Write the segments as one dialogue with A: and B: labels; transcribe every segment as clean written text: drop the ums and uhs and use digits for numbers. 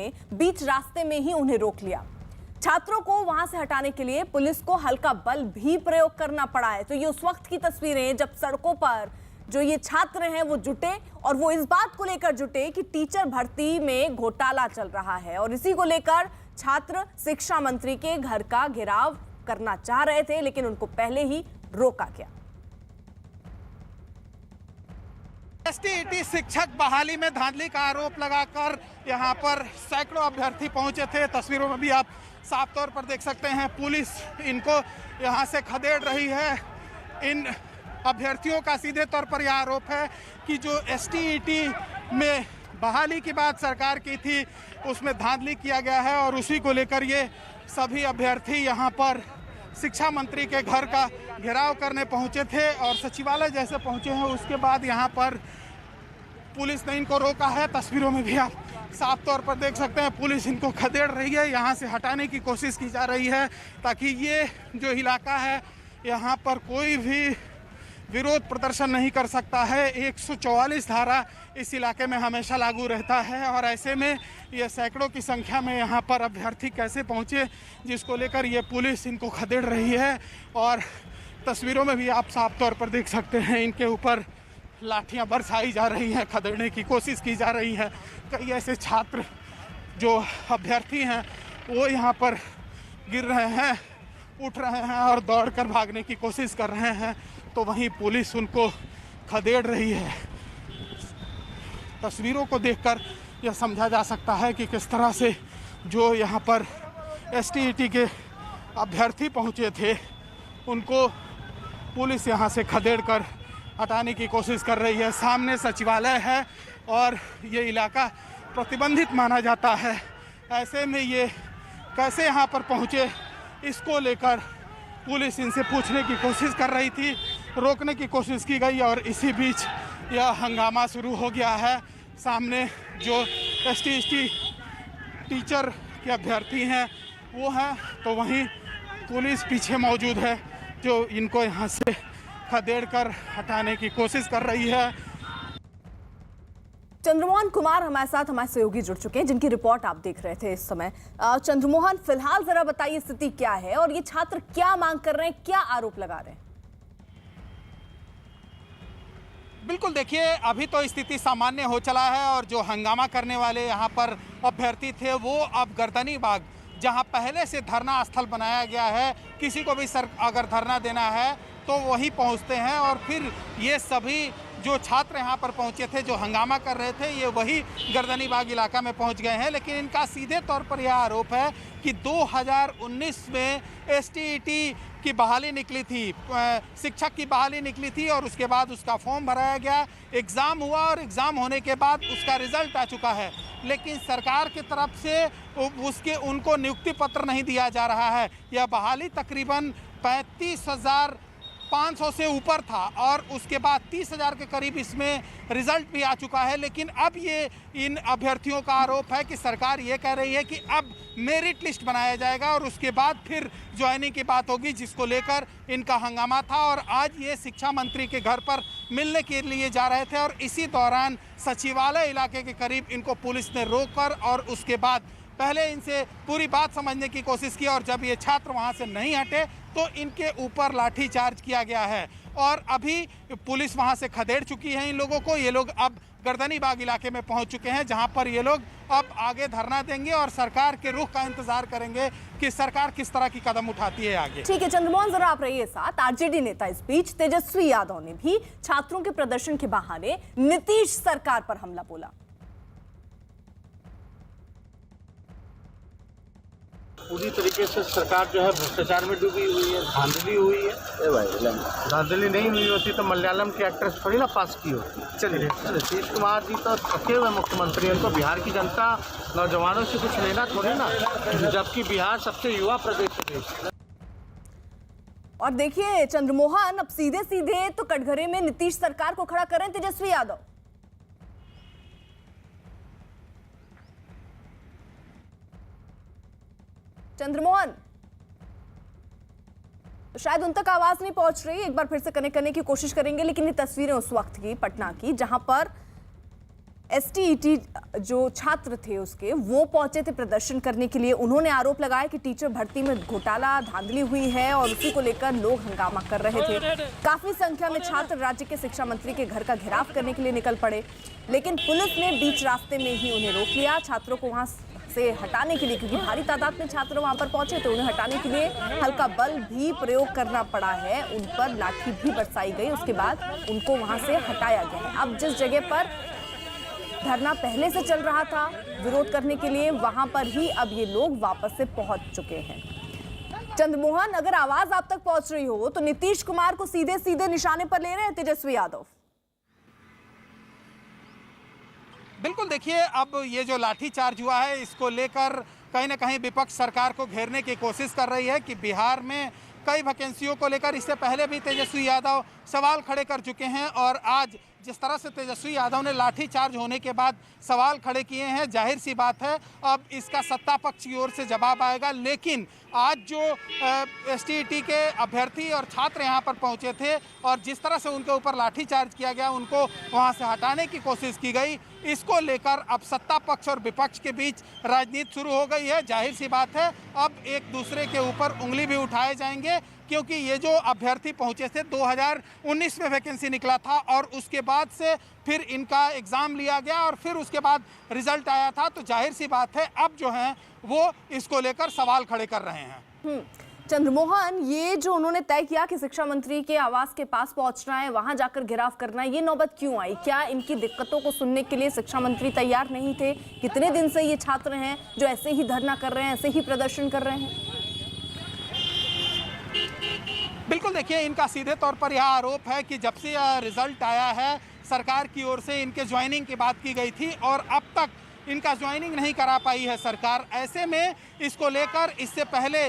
A: ने बीच रास्ते में ही उन्हें रोक लिया। छात्रों को वहां से हटाने के लिए पुलिस को हल्का बल भी प्रयोग करना पड़ा है। तो ये उस वक्त की तस्वीरें जब सड़कों पर जो ये छात्र हैं वो जुटे, और वो इस बात को लेकर जुटे कि टीचर भर्ती में घोटाला चल रहा है, और इसी को लेकर छात्र शिक्षा मंत्री के घर का घेराव करना चाह रहे थे, लेकिन उनको पहले ही रोका गया।
B: एसटीईटी शिक्षक बहाली में धांधली का आरोप लगाकर यहां पर सैकड़ों अभ्यर्थी पहुंचे थे। तस्वीरों में भी आप साफ तौर पर देख सकते हैं, पुलिस इनको यहां से खदेड़ रही है। इन अभ्यर्थियों का सीधे तौर पर यह आरोप है कि जो एसटीईटी में बहाली की बात सरकार की थी उसमें धांधली किया गया है, और उसी को लेकर ये सभी अभ्यर्थी यहां पर शिक्षा मंत्री के घर का घेराव करने पहुंचे थे, और सचिवालय जैसे पहुंचे हैं उसके बाद यहां पर पुलिस ने इनको रोका है। तस्वीरों में भी आप साफ तौर पर देख सकते हैं, पुलिस इनको खदेड़ रही है, यहां से हटाने की कोशिश की जा रही है ताकि ये जो इलाका है यहां पर कोई भी विरोध प्रदर्शन नहीं कर सकता है। 144 धारा इस इलाके में हमेशा लागू रहता है, और ऐसे में ये सैकड़ों की संख्या में यहाँ पर अभ्यर्थी कैसे पहुँचे, जिसको लेकर ये पुलिस इनको खदेड़ रही है। और तस्वीरों में भी आप साफ तौर पर देख सकते हैं, इनके ऊपर लाठियाँ बरसाई जा रही हैं, खदेड़ने की कोशिश की जा रही है। कई ऐसे छात्र जो अभ्यर्थी हैं वो यहाँ पर गिर रहे हैं, उठ रहे हैं और दौड़कर भागने की कोशिश कर रहे हैं, तो वहीं पुलिस उनको खदेड़ रही है। तस्वीरों को देखकर यह समझा जा सकता है कि किस तरह से जो यहाँ पर एसटीईटी के अभ्यर्थी पहुँचे थे उनको पुलिस यहाँ से खदेड़कर हटाने की कोशिश कर रही है। सामने सचिवालय है और ये इलाका प्रतिबंधित माना जाता है, ऐसे में ये कैसे यहाँ पर पहुँचे इसको लेकर पुलिस इनसे पूछने की कोशिश कर रही थी, रोकने की कोशिश की गई, और इसी बीच यह हंगामा शुरू हो गया है। सामने जो एसटीईटी टीचर के अभ्यर्थी हैं वो हैं, तो वहीं पुलिस पीछे मौजूद है जो इनको यहाँ से खदेड़कर हटाने की कोशिश कर रही है।
A: चंद्रमोहन कुमार हमारे साथ, हमारे सहयोगी जुड़ चुके हैं जिनकी रिपोर्ट आप देख रहे थे इस समय। चंद्रमोहन, फिलहाल जरा बताइए स्थिति क्या है और ये छात्र क्या मांग कर रहे हैं, क्या आरोप लगा रहे हैं?
B: बिल्कुल, देखिए अभी तो स्थिति सामान्य हो चला है, और जो हंगामा करने वाले यहाँ पर अभ्यर्थी थे वो अब गर्दनी बाग, जहाँ पहले से धरना स्थल बनाया गया है, किसी को भी अगर धरना देना है तो वहीं पहुँचते हैं, और फिर ये सभी जो छात्र यहाँ पर पहुँचे थे जो हंगामा कर रहे थे ये वही गर्दनी बाग इलाका में पहुँच गए हैं। लेकिन इनका सीधे तौर पर यह आरोप है कि 2019 में एसटीईटी की बहाली निकली थी, शिक्षक की बहाली निकली थी, और उसके बाद उसका फॉर्म भराया गया, एग्ज़ाम हुआ, और एग्ज़ाम होने के बाद उसका रिज़ल्ट आ चुका है, लेकिन सरकार की तरफ से उनको नियुक्ति पत्र नहीं दिया जा रहा है। यह बहाली तकरीबन 35,500 से ऊपर था, और उसके बाद 30,000 के करीब इसमें रिजल्ट भी आ चुका है। लेकिन अब ये इन अभ्यर्थियों का आरोप है कि सरकार ये कह रही है कि अब मेरिट लिस्ट बनाया जाएगा और उसके बाद फिर ज्वाइनिंग की बात होगी, जिसको लेकर इनका हंगामा था। और आज ये शिक्षा मंत्री के घर पर मिलने के लिए जा रहे थे, और इसी दौरान सचिवालय इलाके के करीब इनको पुलिस ने रोककर और उसके बाद पहले इनसे पूरी बात समझने की कोशिश की, और जब ये छात्र वहाँ से नहीं हटे तो इनके ऊपर लाठीचार्ज किया गया है। और अभी पुलिस वहाँ से खदेड़ चुकी है इन लोगों को। ये लोग अब गर्दनी बाग इलाके में पहुँच चुके हैं, जहाँ पर ये लोग अब आगे धरना देंगे और सरकार के रुख का इंतजार करेंगे कि सरकार किस तरह की कदम उठाती है आगे।
A: ठीक है चंद्रमोहन, जरा आप रहिए साथ। आरजेडी नेता इस बीच तेजस्वी यादव ने भी छात्रों के प्रदर्शन के बहाने नीतीश सरकार पर हमला बोला।
C: पूरी तरीके से सरकार जो है भ्रष्टाचार में डूबी हुई है, धांधली हुई है। भाई धांधली नहीं हुई होती तो मलयालम के एक्ट्रेस थोड़ी ना पास की होती। चलिए, नीतीश कुमार जी तो थके हुए मुख्यमंत्री, उनको बिहार की जनता नौजवानों से कुछ लेना थोड़ी ना, जबकि बिहार सबसे युवा प्रदेश है।
A: और देखिए चंद्रमोहन, अब सीधे सीधे तो कटघरे में नीतीश सरकार को खड़ा कर रहे हैं तेजस्वी यादव। चंद्रमोहन, तो शायद उन तक आवाज नहीं पहुंच रही, एक बार फिर से कनेक्ट करने की कोशिश करेंगे। लेकिन ये तस्वीरें उस वक्त की पटना की जहां पर एसटीईटी जो छात्र थे उसके वो पहुंचे थे प्रदर्शन करने के लिए। उन्होंने आरोप लगाया कि टीचर भर्ती में घोटाला धांधली हुई है और उसी को लेकर लोग हंगामा कर रहे थे। काफी संख्या में छात्र राज्य के शिक्षा मंत्री के घर का घेराव करने के लिए निकल पड़े, लेकिन पुलिस ने बीच रास्ते में ही उन्हें रोक लिया। छात्रों को वहां से हटाने के लिए, क्योंकि भारी तादाद में छात्र वहां पर पहुंचे थे, उन्हें हटाने के लिए हल्का बल भी प्रयोग करना पड़ा है। उन पर लाठी भी बरसाई गई, उसके बाद उनको वहां से हटाया गया है। अब जिस जगह पर धरना पहले से चल रहा था विरोध करने के लिए, वहां पर ही अब ये लोग वापस से पहुंच चुके हैं। चंद्रमोहन, अगर आवाज आप तक पहुंच रही हो तो नीतीश कुमार को सीधे सीधे निशाने पर ले रहे हैं तेजस्वी यादव।
B: बिल्कुल, देखिए अब ये जो लाठीचार्ज हुआ है इसको लेकर कहीं ना कहीं विपक्ष सरकार को घेरने की कोशिश कर रही है कि बिहार में कई वैकेंसियों को लेकर इससे पहले भी तेजस्वी यादव सवाल खड़े कर चुके हैं और आज जिस तरह से तेजस्वी यादव ने लाठीचार्ज होने के बाद सवाल खड़े किए हैं, जाहिर सी बात है अब इसका सत्ता पक्ष की ओर से जवाब आएगा। लेकिन आज जो एसटीईटी के अभ्यर्थी और छात्र यहां पर पहुंचे थे और जिस तरह से उनके ऊपर लाठीचार्ज किया गया, उनको वहां से हटाने की कोशिश की गई, इसको लेकर अब सत्ता पक्ष और विपक्ष के बीच राजनीति शुरू हो गई है। जाहिर सी बात है अब एक दूसरे के ऊपर उंगली भी उठाए जाएंगे, क्योंकि ये जो अभ्यर्थी पहुंचे थे 2019 में वैकेंसी निकला था और उसके बाद से फिर इनका एग्ज़ाम लिया गया और फिर उसके बाद रिजल्ट आया था। तो जाहिर सी बात है अब जो है वो इसको लेकर सवाल खड़े कर रहे हैं।
A: चंद्रमोहन, ये जो उन्होंने तय किया कि शिक्षा मंत्री के आवास के पास पहुंचना है, वहां जाकर घेराव करना है, ये नौबत क्यों आई? क्या इनकी दिक्कतों को सुनने के लिए शिक्षा मंत्री तैयार नहीं थे? कितने दिन से ये छात्र हैं जो ऐसे ही धरना कर रहे हैं, ऐसे ही प्रदर्शन कर रहे हैं?
B: बिल्कुल, देखिए इनका सीधे तौर पर यह आरोप है कि जब से यह रिजल्ट आया है सरकार की ओर से इनके ज्वाइनिंग की बात की गई थी और अब तक इनका ज्वाइनिंग नहीं करा पाई है सरकार। ऐसे में इसको लेकर इससे पहले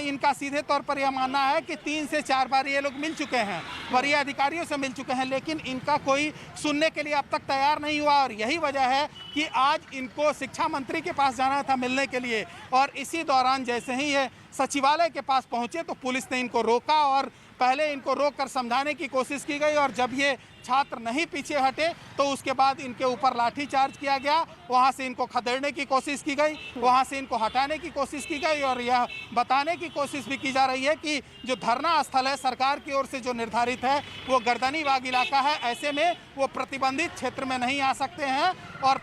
B: इनका सीधे तौर पर यह मानना है कि 3 से 4 बार ये लोग मिल चुके हैं, वरीय अधिकारियों से मिल चुके हैं, लेकिन इनका कोई सुनने के लिए अब तक तैयार नहीं हुआ और यही वजह है कि आज इनको शिक्षा मंत्री के पास जाना था मिलने के लिए और इसी दौरान जैसे ही ये सचिवालय के पास पहुंचे तो पुलिस ने इनको रोका और पहले इनको रोक कर समझाने की कोशिश की गई और जब ये छात्र नहीं पीछे हटे तो उसके बाद इनके ऊपर लाठीचार्ज किया गया। वहां से इनको खदेड़ने की कोशिश की गई, वहां से इनको हटाने की कोशिश की गई और यह बताने की कोशिश भी की जा रही है कि जो धरना स्थल है सरकार की ओर से जो निर्धारित है वो गर्दनी बाग इलाका है, ऐसे में वो प्रतिबंधित क्षेत्र में नहीं आ सकते हैं और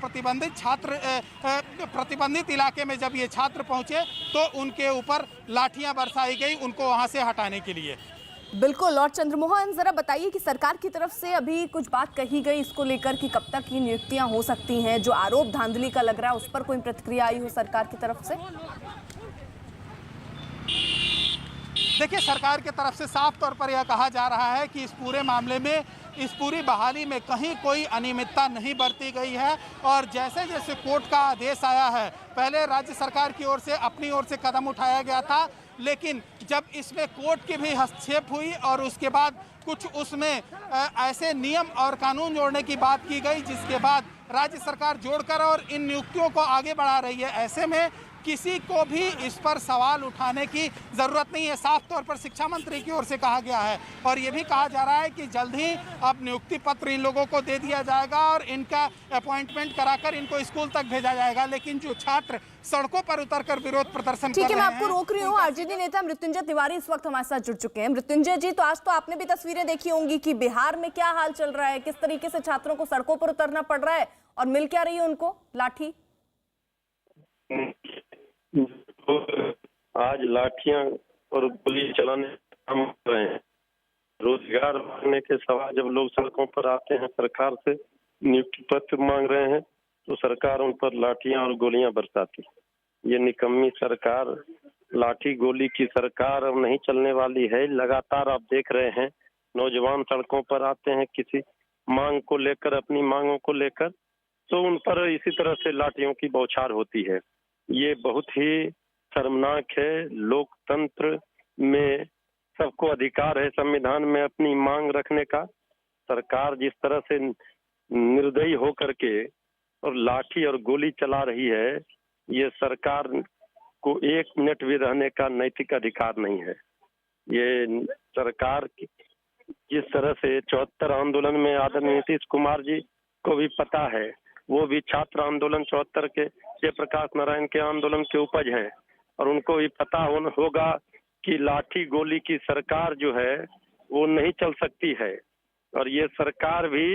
B: प्रतिबंधित इलाके में जब ये छात्र पहुंचे तो उनके ऊपर लाठियां बरसाई गई उनको वहां से हटाने के लिए।
A: बिल्कुल। और चंद्रमोहन, जरा बताइए कि सरकार की तरफ से अभी कुछ बात कही गई इसको लेकर कि कब तक ये नियुक्तियां हो सकती हैं? जो आरोप धांधली का लग रहा है उस पर कोई प्रतिक्रिया आई हो सरकार की तरफ से?
B: देखिए, सरकार की तरफ से साफ तौर पर यह कहा जा रहा है कि इस पूरे मामले में, इस पूरी बहाली में कहीं कोई अनियमितता नहीं बरती गई है और जैसे जैसे कोर्ट का आदेश आया है, पहले राज्य सरकार की ओर से अपनी ओर से कदम उठाया गया था, लेकिन जब इसमें कोर्ट की भी हस्तक्षेप हुई और उसके बाद कुछ उसमें ऐसे नियम और कानून जोड़ने की बात की गई जिसके बाद राज्य सरकार जोड़कर और इन नियुक्तियों को आगे बढ़ा रही है। ऐसे में किसी को भी इस पर सवाल उठाने की ज़रूरत नहीं है। साफ तौर पर शिक्षा मंत्री की ओर से कहा गया है और ये भी कहा जा रहा है कि जल्द ही अब नियुक्ति पत्र इन लोगों को दे दिया जाएगा और इनका अपॉइंटमेंट कराकर इनको स्कूल तक भेजा जाएगा। लेकिन जो छात्र सड़कों पर उतरकर विरोध प्रदर्शन कर रहे हैं।
A: ठीक है, मैं आपको रोक रही हूँ। आरजेडी नेता मृत्युंजय तिवारी इस वक्त हमारे साथ जुड़ चुके हैं। मृत्युंजय जी, तो आज तो आपने भी तस्वीरें देखी होंगी कि बिहार में क्या हाल चल रहा है, किस तरीके से छात्रों को सड़कों पर उतरना पड़ रहा है और मिल क्या रही है उनको? लाठी।
D: आज लाठियां और गोली चलाने काम कर रहे हैं। रोजगार मांगने के सवाल जब लोग सड़कों पर आते हैं, सरकार से नियुक्ति पत्र मांग रहे हैं तो सरकार उन पर लाठियां और गोलियां बरसाती। ये निकम्मी सरकार, लाठी गोली की सरकार अब नहीं चलने वाली है। लगातार आप देख रहे हैं नौजवान सड़कों पर आते हैं किसी मांग को लेकर, अपनी मांगों को लेकर, तो उन पर इसी तरह से लाठियों की बौछार होती है। ये बहुत ही शर्मनाक है। लोकतंत्र में सबको अधिकार है संविधान में अपनी मांग रखने का। सरकार जिस तरह से निर्दयी हो करके और लाठी और गोली चला रही है, ये सरकार को 1 मिनट भी रहने का नैतिक अधिकार नहीं है। ये सरकार जिस तरह से 74 आंदोलन में आदरणीय नीतीश कुमार जी को भी पता है वो भी छात्र आंदोलन 74 के जयप्रकाश नारायण के आंदोलन के उपज है। और उनको भी पता होगा कि लाठी गोली की सरकार जो है वो नहीं चल सकती है, और ये सरकार भी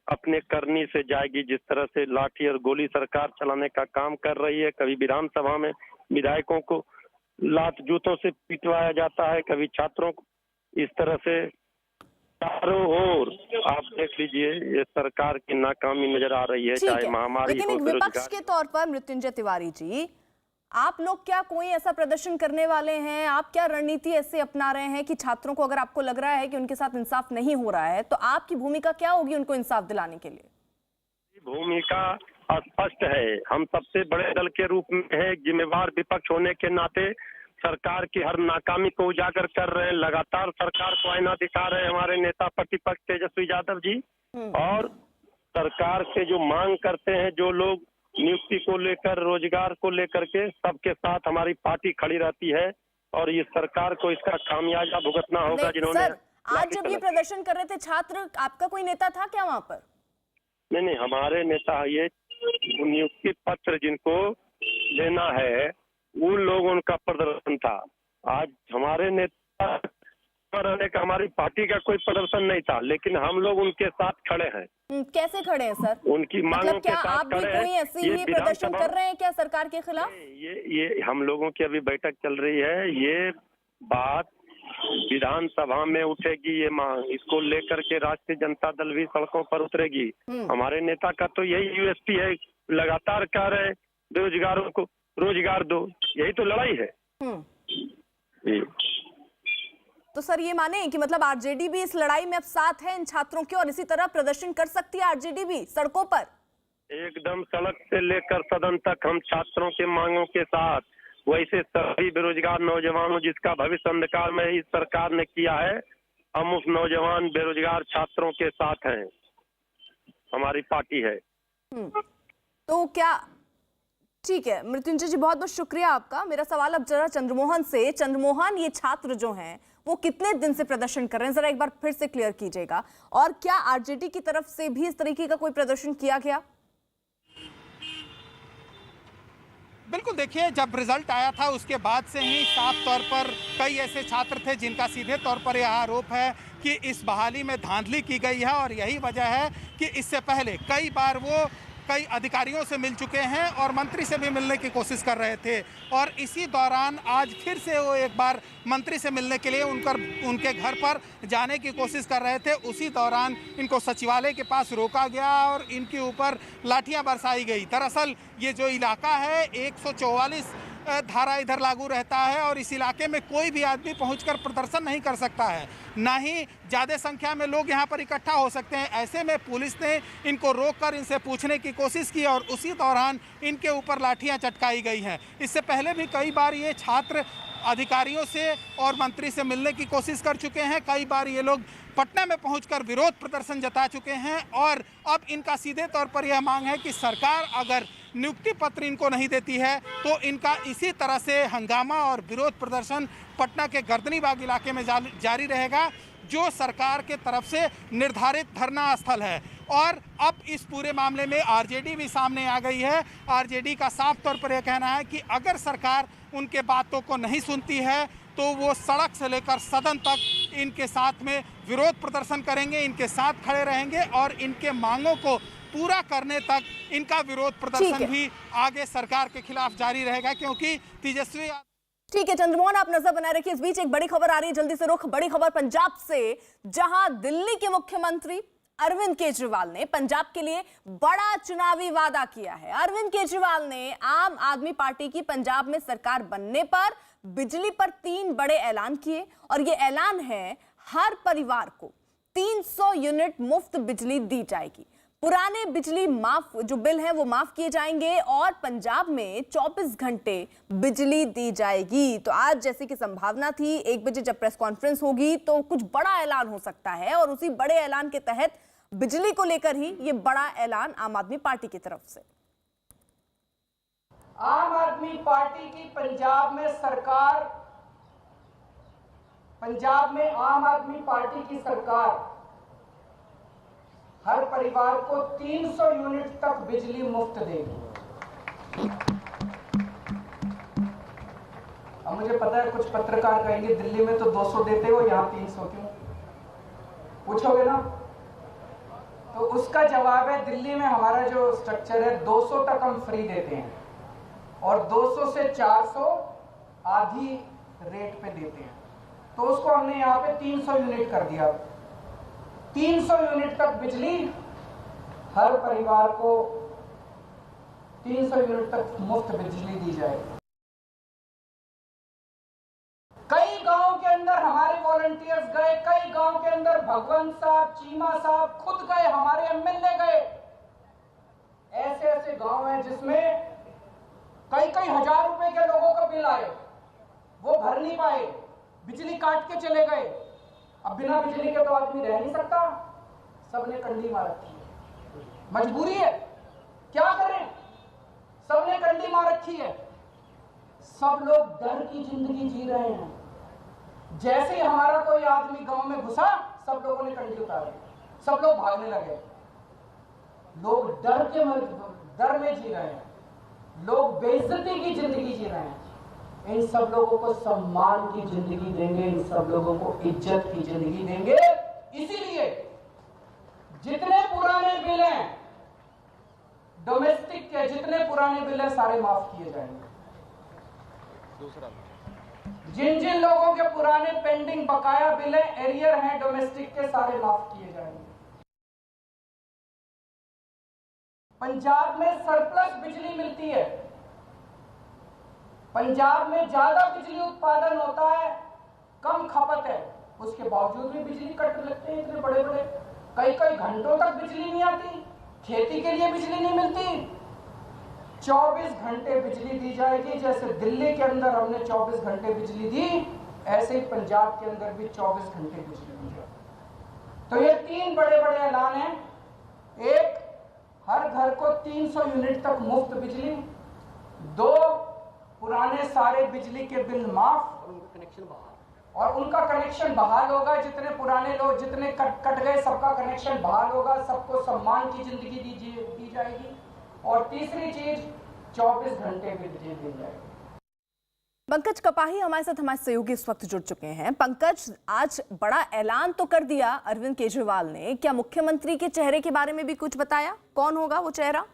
D: अपने करनी से जाएगी। जिस तरह से लाठी और गोली सरकार चलाने का काम कर रही है, कभी विधानसभा में विधायकों को लात जूतों से पिटवाया जाता है, कभी छात्रों को, इस तरह से चारों ओर आप देख लीजिए ये सरकार की नाकामी नजर आ रही है, चाहे महामारी
A: लेकिन एक विपक्ष के तौर पर मृत्युंजय तिवारी जी, आप लोग क्या कोई ऐसा प्रदर्शन करने वाले हैं? आप क्या रणनीति ऐसे अपना रहे हैं कि छात्रों को अगर आपको लग रहा है कि उनके साथ इंसाफ नहीं हो रहा है तो आपकी भूमिका क्या होगी उनको इंसाफ दिलाने के लिए?
D: भूमिका स्पष्ट है। हम सबसे बड़े दल के रूप में है, जिम्मेवार विपक्ष होने के नाते सरकार की हर नाकामी को उजागर कर रहे हैं। लगातार सरकार को आईना दिखा रहे हैं हमारे नेता प्रतिपक्ष तेजस्वी यादव जी, और सरकार से जो मांग करते हैं, जो लोग नियुक्ति को लेकर, रोजगार को लेकर के, सबके साथ हमारी पार्टी खड़ी रहती है। और इस सरकार को इसका खामियाजा भुगतना होगा जिन्होंने।
A: सर, आज जब ये प्रदर्शन कर रहे थे छात्र, आपका कोई नेता था क्या वहाँ पर?
D: नहीं, हमारे नेता, ये नियुक्ति पत्र जिनको लेना है उन लोगों का प्रदर्शन था। आज हमारे नेता रहने का हमारी पार्टी का कोई प्रदर्शन नहीं था, लेकिन हम लोग उनके साथ खड़े हैं।
A: कैसे खड़े हैं सर?
D: उनकी मांगों
A: मतलब
D: के
A: क्या
D: साथ
A: आप भी कोई ऐसी ही प्रदर्शन कर रहे हैं क्या सरकार के खिलाफ?
D: ये हम लोगों की अभी बैठक चल रही है। ये बात विधानसभा में उठेगी, ये मांग, इसको लेकर के राष्ट्रीय जनता दल भी सड़कों पर उतरेगी। हमारे नेता का तो यही यूएसपी है, लगातार कह रहे हैं बेरोजगारों को रोजगार दो, यही तो लड़ाई है।
A: तो सर ये माने कि मतलब आरजेडी भी इस लड़ाई में अब साथ है इन छात्रों के, और इसी तरह प्रदर्शन कर सकती है आरजेडी भी सड़कों पर?
D: एकदम सड़क से लेकर सदन तक हम छात्रों के मांगों के साथ। वैसे सभी बेरोजगार नौजवानों जिसका भविष्य अंधकार में इस सरकार ने किया है, हम उस नौजवान बेरोजगार छात्रों के साथ हैं, हमारी पार्टी है।
A: तो क्या, ठीक है मृत्युंजय जी, बहुत बहुत शुक्रिया आपका। मेरा सवाल अब जरा चंद्रमोहन से। चंद्रमोहन, ये छात्र जो हैं वो कितने दिन से प्रदर्शन कर रहे हैं, जरा एक बार फिर से क्लियर कीजिएगा। और क्या आरजेडी की तरफ से भी इस तरीके का कोई प्रदर्शन किया गया?
B: बिल्कुल, देखिए जब रिजल्ट आया था उसके बाद से ही साफ तौर पर कई ऐसे छात्र थे जिनका सीधे तौर पर यह आरोप है कि इस बहाली में धांधली की गई है, और यही वजह है कि इससे पहले कई बार वो कई अधिकारियों से मिल चुके हैं और मंत्री से भी मिलने की कोशिश कर रहे थे। और इसी दौरान आज फिर से वो एक बार मंत्री से मिलने के लिए उनके घर पर जाने की कोशिश कर रहे थे। उसी दौरान इनको सचिवालय के पास रोका गया और इनके ऊपर लाठियां बरसाई गई। दरअसल ये जो इलाका है 144 धारा इधर लागू रहता है, और इस इलाके में कोई भी आदमी पहुंचकर प्रदर्शन नहीं कर सकता है, ना ही ज़्यादा संख्या में लोग यहां पर इकट्ठा हो सकते हैं। ऐसे में पुलिस ने इनको रोककर इनसे पूछने की कोशिश की और उसी दौरान इनके ऊपर लाठियां चटकाई गई हैं। इससे पहले भी कई बार ये छात्र अधिकारियों से और मंत्री से मिलने की कोशिश कर चुके हैं। कई बार ये लोग पटना में पहुंचकर विरोध प्रदर्शन जता चुके हैं, और अब इनका सीधे तौर पर यह मांग है कि सरकार अगर नियुक्ति पत्र इनको नहीं देती है तो इनका इसी तरह से हंगामा और विरोध प्रदर्शन पटना के गर्दनी बाग इलाके में जारी रहेगा, जो सरकार के तरफ से निर्धारित धरना स्थल है। और अब इस पूरे मामले में आरजेडी भी सामने आ गई है। आरजेडी का साफ तौर पर यह कहना है कि अगर सरकार उनके बातों को नहीं सुनती है तो वो सड़क से लेकर सदन तक इनके साथ में विरोध प्रदर्शन करेंगे, इनके साथ खड़े रहेंगे, और इनके मांगों को पूरा करने तक इनका विरोध प्रदर्शन भी आगे सरकार के खिलाफ जारी रहेगा। क्योंकि तेजस्वी,
A: ठीक है चंद्रमोहन, आप नजर बनाए रखिए। इस बीच एक बड़ी खबर आ रही है, जल्दी से रुख। बड़ी खबर पंजाब से, जहां दिल्ली के मुख्यमंत्री अरविंद केजरीवाल ने पंजाब के लिए बड़ा चुनावी वादा किया है। अरविंद केजरीवाल ने आम आदमी पार्टी की पंजाब में सरकार बनने पर बिजली पर 3 बड़े ऐलान किए, और ये ऐलान है हर परिवार को 300 यूनिट मुफ्त बिजली दी जाएगी। पुराने बिजली माफ जो बिल है वो माफ किए जाएंगे, और पंजाब में 24 घंटे बिजली दी जाएगी। तो आज जैसे कि संभावना थी 1 बजे जब प्रेस कॉन्फ्रेंस होगी तो कुछ बड़ा ऐलान हो सकता है, और उसी बड़े ऐलान के तहत बिजली को लेकर ही ये बड़ा ऐलान आम आदमी पार्टी की तरफ से।
E: आम आदमी पार्टी की पंजाब में सरकार, पंजाब में आम आदमी पार्टी की सरकार हर परिवार को 300 यूनिट तक बिजली मुफ्त देगी। अब मुझे पता है कुछ पत्रकार कहेंगे दिल्ली में तो 200 देते हो, यहाँ 300 क्यों? पूछोगे ना? तो उसका जवाब है दिल्ली में हमारा जो स्ट्रक्चर है 200 तक हम फ्री देते हैं और 200 से 400 आधी रेट पे देते हैं। तो उसको हमने यहाँ पे 300 यूनिट कर दिया। 300 यूनिट तक बिजली हर परिवार को 300 यूनिट तक मुफ्त बिजली दी जाएगी। कई गांव के अंदर हमारे वॉलंटियर्स गए, कई गांव के अंदर भगवंत साहब, चीमा साहब खुद गए, हमारे एमएलए गए। ऐसे ऐसे गांव हैं जिसमें कई कई हजार रुपए के लोगों का बिल आए, वो भर नहीं पाए, बिजली काट के चले गए। अब बिना बिजली के तो आदमी रह नहीं सकता, सबने कंडी मार रखी है, मजबूरी है, क्या करें, सबने कंडी मार रखी है। सब लोग डर की जिंदगी जी रहे हैं। जैसे ही हमारा कोई आदमी गांव में घुसा, सब लोगों ने कंडी उतारी, सब लोग भागने लगे। लोग डर में जी रहे हैं, लोग बेइज्जती की जिंदगी जी रहे हैं। इन सब लोगों को सम्मान की जिंदगी देंगे, इन सब लोगों को इज्जत की जिंदगी देंगे। इसीलिए जितने पुराने बिल हैं डोमेस्टिक के, जितने पुराने बिल हैं सारे माफ किए जाएंगे। जिन जिन लोगों के पुराने पेंडिंग बकाया बिल हैं, एरियर हैं डोमेस्टिक के, सारे माफ किए जाएंगे। पंजाब में सरप्लस बिजली मिलती है, पंजाब में ज्यादा बिजली उत्पादन होता है, कम खपत है, उसके बावजूद भी बिजली कट लगते हैं इतने बड़े बड़े, कई कई घंटों तक बिजली नहीं आती, खेती के लिए बिजली नहीं मिलती। 24 घंटे बिजली दी जाएगी। जैसे दिल्ली के अंदर हमने 24 घंटे बिजली दी, ऐसे ही पंजाब के अंदर भी 24 घंटे बिजली दी जाएगी। तो ये 3 बड़े बड़े ऐलान हैं। एक, हर घर को 300 यूनिट तक मुफ्त बिजली। 2, पुराने सारे बिजली के बिल माफ और उनका कनेक्शन बहाल होगा। जितने पुराने लोग जितने कट गए सबका कनेक्शन बहाल होगा, सबको सम्मान की जिंदगी दी जाएगी। और तीसरी चीज 24 घंटे बिजली दी जाएगी।
A: पंकज कपाही हमारे साथ, हमारे सहयोगी इस वक्त जुड़ चुके हैं। पंकज, आज बड़ा ऐलान तो कर दिया अरविंद केजरीवाल ने, क्या मुख्यमंत्री के चेहरे के बारे में भी कुछ बताया? कौन होगा वो चेहरा?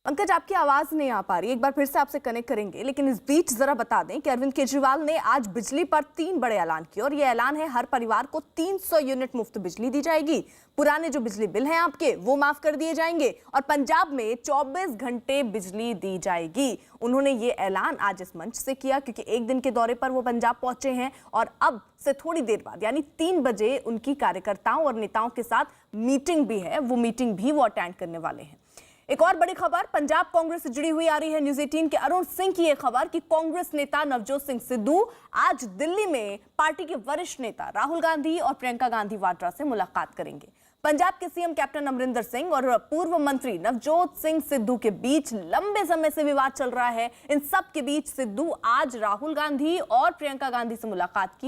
A: पंकज, आपकी आवाज नहीं आ पा रही, एक बार फिर से आपसे कनेक्ट करेंगे, लेकिन इस बीच जरा बता दें कि अरविंद केजरीवाल ने आज बिजली पर 3 बड़े ऐलान किए और ये ऐलान है हर परिवार को 300 यूनिट मुफ्त बिजली दी जाएगी, पुराने जो बिजली बिल हैं आपके वो माफ कर दिए जाएंगे और पंजाब में 24 घंटे बिजली दी जाएगी। उन्होंने ये ऐलान आज इस मंच से किया क्योंकि एक दिन के दौरे पर वो पंजाब पहुंचे हैं और अब से थोड़ी देर बाद यानी 3 बजे उनकी कार्यकर्ताओं और नेताओं के साथ मीटिंग भी है, वो मीटिंग भी वो अटेंड करने वाले हैं। एक और बड़ी खबर पंजाब कांग्रेस से जुड़ी हुई आ रही है न्यूज़ 18 के अरुण सिंह की यह खबर कि कांग्रेस नेता नवजोत सिंह सिद्धू आज दिल्ली में पार्टी के वरिष्ठ नेता राहुल गांधी और प्रियंका गांधी वाड्रा से मुलाकात करेंगे। पंजाब के सीएम कैप्टन अमरिंदर सिंह और पूर्व मंत्री नवजोत सिंह सिद्धू के बीच लंबे समय से विवाद चल रहा है। इन सब के बीच सिद्धू आज राहुल गांधी और प्रियंका गांधी से मुलाकात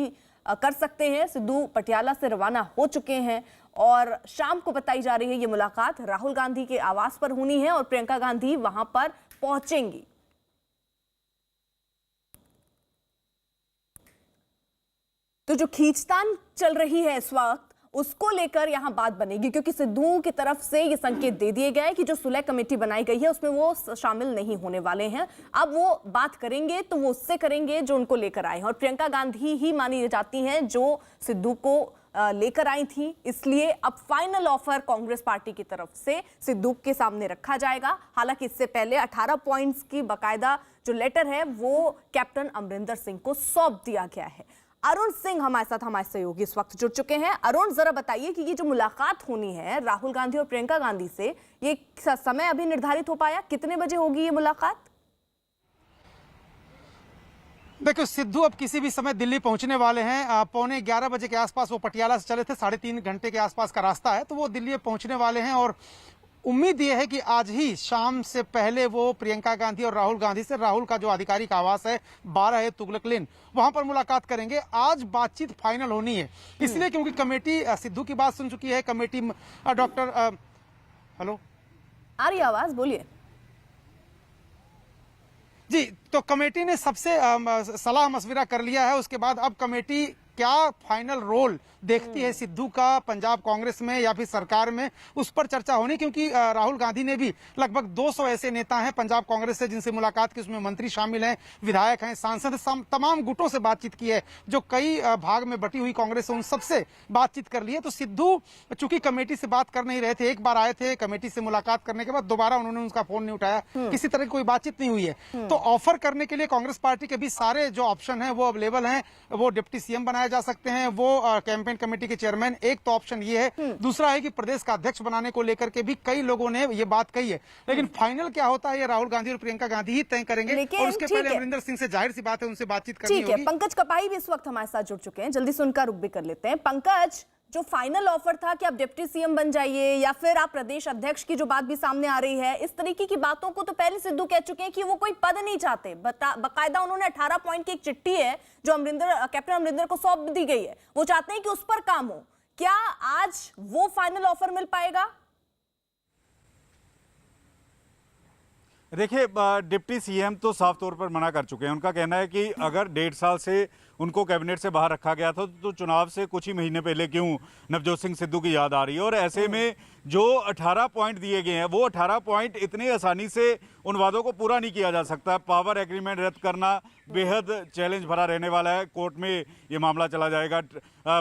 A: कर सकते हैं। सिद्धू पटियाला से रवाना हो चुके हैं और शाम को बताई जा रही है ये मुलाकात राहुल गांधी के आवास पर होनी है और प्रियंका गांधी वहां पर पहुंचेंगी। तो जो खींचतान चल रही है इस वक्त उसको लेकर यहां बात बनेगी क्योंकि सिद्धू की तरफ से ये संकेत दे दिए गए कि जो सुलह कमेटी बनाई गई है उसमें वो शामिल नहीं होने वाले हैं। अब वो बात करेंगे तो वो उससे करेंगे जो उनको लेकर आए हैं और प्रियंका गांधी ही मानी जाती हैं जो सिद्धू को लेकर आई थी। इसलिए अब फाइनल ऑफर कांग्रेस पार्टी की तरफ से सिद्धू के सामने रखा जाएगा। हालांकि इससे पहले 18 पॉइंट्स की बकायदा जो लेटर है वो कैप्टन अमरिंदर सिंह को सौंप दिया गया है। अरुण सिंह हमारे साथ, हमारे सहयोगी इस वक्त जुड़ चुके हैं। अरुण, जरा बताइए कि ये जो मुलाकात होनी है राहुल गांधी और प्रियंका गांधी से, ये समय अभी निर्धारित हो पाया? कितने बजे होगी ये मुलाकात?
B: देखो, सिद्धू अब किसी भी समय दिल्ली पहुंचने वाले हैं। 11:15 बजे के आसपास वो पटियाला से चले थे, 3.5 घंटे के आसपास का रास्ता है, तो वो दिल्ली पहुंचने वाले हैं और उम्मीद ये है कि आज ही शाम से पहले वो प्रियंका गांधी और राहुल गांधी से, राहुल का जो आधिकारिक आवास है 12 है तुगलक लेन, वहां पर मुलाकात करेंगे। आज बातचीत फाइनल होनी है, इसलिए क्योंकि कमेटी सिद्धू की बात सुन चुकी है। कमेटी डॉक्टर हेलो
A: आ रही आवाज, बोलिए
B: जी। तो कमेटी ने सबसे सलाह मशविरा कर लिया है। उसके बाद अब कमेटी क्या फाइनल रोल देखती है सिद्धू का पंजाब कांग्रेस में या फिर सरकार में, उस पर चर्चा होनी, क्योंकि राहुल गांधी ने भी लगभग 200 ऐसे नेता हैं पंजाब कांग्रेस से जिनसे मुलाकात की, उसमें मंत्री शामिल हैं, विधायक हैं, सांसद, तमाम गुटों से बातचीत की है। जो कई भाग में बटी हुई कांग्रेस है उन सबसे बातचीत कर ली है। तो सिद्धू चूंकि कमेटी से बात कर नहीं रहे थे, एक बार आए थे, कमेटी से मुलाकात करने के बाद दोबारा उन्होंने उसका फोन नहीं उठाया, किसी तरह की कोई बातचीत नहीं हुई है। तो ऑफर करने के लिए कांग्रेस पार्टी के भी सारे जो ऑप्शन है वो अवेलेबल हैं। वो डिप्टी सीएम बनाया जा सकते हैं, वो कैंपेन कमेटी के चेयरमैन, एक तो ऑप्शन ये है। दूसरा है कि प्रदेश का अध्यक्ष बनाने को लेकर के भी कई लोगों ने ये बात कही है। लेकिन फाइनल क्या होता है ये राहुल गांधी और प्रियंका गांधी ही तय करेंगे। और उसके पहले अमरिंदर सिंह से जाहिर सी बात है उनसे बातचीत करनी होगी।
A: ठीक है, पंकज कपाही भी इस वक्त हमारे साथ जुड़ चुके हैं, जल्दी से उनका रुख भी कर लेते हैं। पंकज, जो फाइनल ऑफर था कि आप डिप्टी सीएम बन जाइए या फिर आप प्रदेश अध्यक्ष की जो बात भी सामने आ रही है, इस तरीके की बातों को तो पहले सिद्धू कह चुके हैं कि वो कोई पद नहीं चाहते। बकायदा उन्होंने 18 पॉइंट की एक चिट्ठी है जो कैप्टन अमरिंदर को सौंप दी गई है, वो चाहते हैं कि उस पर काम हो। क्या आज वो फाइनल ऑफर मिल पाएगा?
F: देखिए, डिप्टी सीएम तो साफ तौर पर मना कर चुके हैं। उनका कहना है कि अगर 1.5 साल से उनको कैबिनेट से बाहर रखा गया था तो चुनाव से कुछ ही महीने पहले क्यों नवजोत सिंह सिद्धू की याद आ रही है। और ऐसे में जो 18 पॉइंट दिए गए हैं वो 18 पॉइंट इतनी आसानी से उन वादों को पूरा नहीं किया जा सकता। पावर एग्रीमेंट रद्द करना बेहद चैलेंज भरा रहने वाला है, कोर्ट में ये मामला चला जाएगा।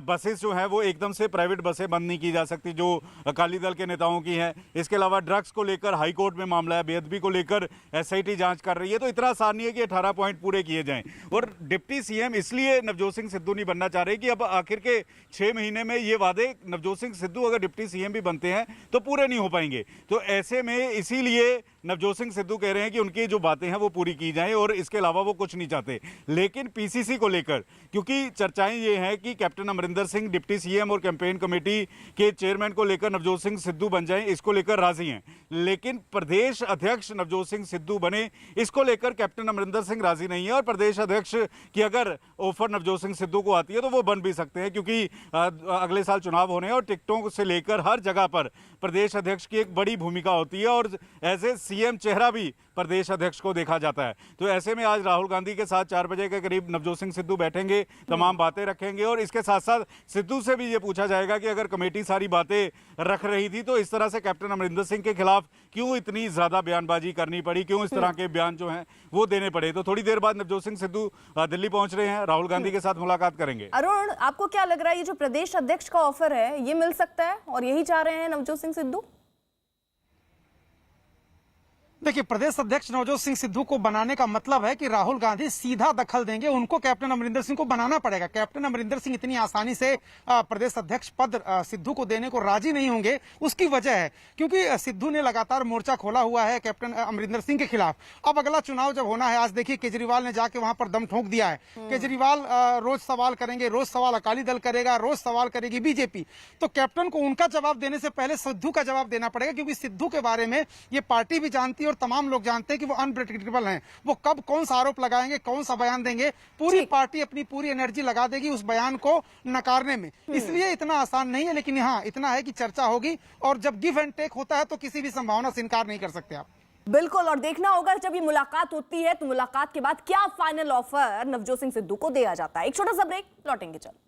F: बसेस जो हैं वो एकदम से प्राइवेट बसें बंद नहीं की जा सकती जो अकाली दल के नेताओं की हैं। इसके अलावा ड्रग्स को लेकर हाई कोर्ट में मामला है, बेअदबी को लेकर एसआईटी जांच कर रही है। तो इतना आसान नहीं है कि 18 पॉइंट पूरे किए जाएं। और डिप्टी सीएम इसलिए नवजोत सिंह सिद्धू नहीं बनना चाह रहे कि अब आखिर के 6 महीने में ये वादे नवजोत सिंह सिद्धू अगर डिप्टी सीएम भी बनते हैं तो पूरे नहीं हो पाएंगे। तो ऐसे में इसीलिए नवजोत सिंह सिद्धू कह रहे हैं कि उनकी जो बातें हैं वो पूरी की जाएं और इसके अलावा वो कुछ नहीं चाहते। लेकिन पीसीसी को लेकर क्योंकि चर्चाएं ये हैं कि captain Amarinder Singh deputy CM और कैंपेन कमेटी के चेयरमैन को लेकर नवजोत सिंह सिद्धू बन जाएं, इसको लेकर राजी हैं। लेकिन प्रदेश अध्यक्ष नवजोत सिंह सिद्धू बने, इसको लेकर कैप्टन अमरिंदर सिंह राजी नहीं है। और प्रदेश अध्यक्ष की अगर ऑफर नवजोत सिंह सिद्धू को आती है तो वो बन भी सकते हैं, क्योंकि अगले साल चुनाव होने हैं और टिकटों से लेकर हर जगह पर प्रदेश अध्यक्ष की एक बड़ी भूमिका होती है और एज ए सीएम चेहरा भी प्रदेश अध्यक्ष को देखा जाता है। तो ऐसे में आज राहुल गांधी के साथ 4 बजे के करीब नवजोत सिंह सिद्धू बैठेंगे, तमाम बातें रखेंगे और इसके साथ साथ सिद्धू से भी ये पूछा जाएगा कि अगर कमेटी सारी बातें रख रही थी तो इस तरह से कैप्टन अमरिंदर सिंह के खिलाफ क्यों इतनी ज्यादा बयानबाजी करनी पड़ी, क्यों इस तरह के बयान जो हैं वो देने पड़े। तो थोड़ी देर बाद नवजोत सिंह सिद्धू दिल्ली पहुंच रहे हैं, राहुल गांधी के साथ मुलाकात करेंगे।
A: अरुण, आपको क्या लग रहा है ये जो प्रदेश अध्यक्ष का ऑफर है ये मिल सकता है और यही चाह रहे हैं नवजोत सिंह सिद्धू?
B: देखिए, प्रदेश अध्यक्ष नवजोत सिंह सिद्धू को बनाने का मतलब है कि राहुल गांधी सीधा दखल देंगे, उनको कैप्टन अमरिंदर सिंह को बनाना पड़ेगा। कैप्टन अमरिंदर सिंह इतनी आसानी से प्रदेश अध्यक्ष पद सिद्धू को देने को राजी नहीं होंगे। उसकी वजह है क्योंकि सिद्धू ने लगातार मोर्चा खोला हुआ है कैप्टन अमरिंदर सिंह के खिलाफ। अब अगला चुनाव जब होना है, आज देखिए केजरीवाल ने जाके वहां पर दम ठोक दिया है। केजरीवाल रोज सवाल करेंगे, रोज सवाल अकाली दल करेगा, रोज सवाल करेगी बीजेपी। तो कैप्टन को उनका जवाब देने से पहले सिद्धू का जवाब देना पड़ेगा, क्योंकि सिद्धू के बारे में ये पार्टी भी जानती है और तमाम लोग जानते हैं कि वो अनप्रेडिक्टेबल हैं। वो कब कौन सा आरोप लगाएंगे, कौन सा बयान देंगे, पूरी पार्टी अपनी पूरी एनर्जी लगा देगी उस बयान को नकारने में। इसलिए इतना आसान नहीं है, लेकिन हाँ इतना है कि चर्चा होगी और जब गिव एंड टेक होता है तो किसी भी संभावना से इनकार नहीं कर सकते आप।
A: बिल्कुल, और देखना होगा जब ये मुलाकात होती है तो मुलाकात के बाद क्या फाइनल ऑफर नवजोत सिंह सिद्धू को दिया जाता है। एक छोटा सा ब्रेक, लौटेंगे जल्द।